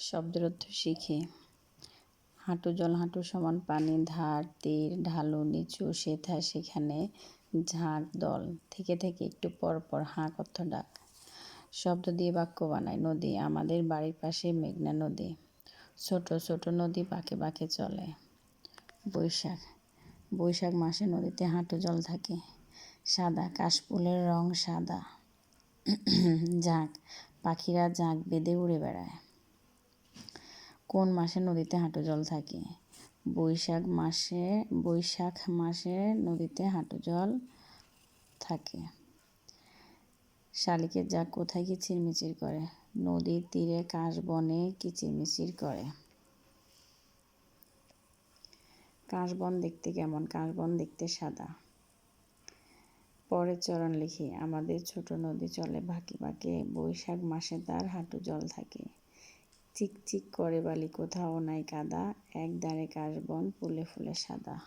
শব্দের অর্থ শিখি। হাঁটু জল হাঁটু সমান পানি, ধার তীর ঢালু নিচু সেথায় সেখানে ঝাঁক দল, থেকে থেকে একটু পর পর হাঁক অর্থ ডাক। শব্দ দিয়ে বাক্য বানায়। নদী, আমাদের বাড়ির পাশে মেঘনা নদী। ছোট ছোট নদী বাঁকে বাঁকে চলে। বৈশাখ, বৈশাখ মাসে নদীতে হাঁটু জল থাকে। সাদা, কাশফুলের রং সাদা। ঝাঁক, পাখিরা ঝাঁক বেঁধে উড়ে বেড়ায়। কোন মাসে নদীতে হাঁটু জল থাকে? বৈশাখ মাসে নদীতে হাঁটু জল থাকে। শালিকের ঝাঁক কোথায় কিচিরমিচির করে? নদীর তীরে কাশবনে কিচিরমিচির করে। কাশবন দেখতে কেমন? কাশবন দেখতে সাদা। পরের চরণ লিখি। আমাদের ছোট নদী চলে বাঁকে বাঁকে, বৈশাখ মাসে তার হাঁটু জল থাকে। চিকচিক করে বালি, কোথাও নাই কাদা, এক ধারে কাশবন ফুলে ফুলে সাদা।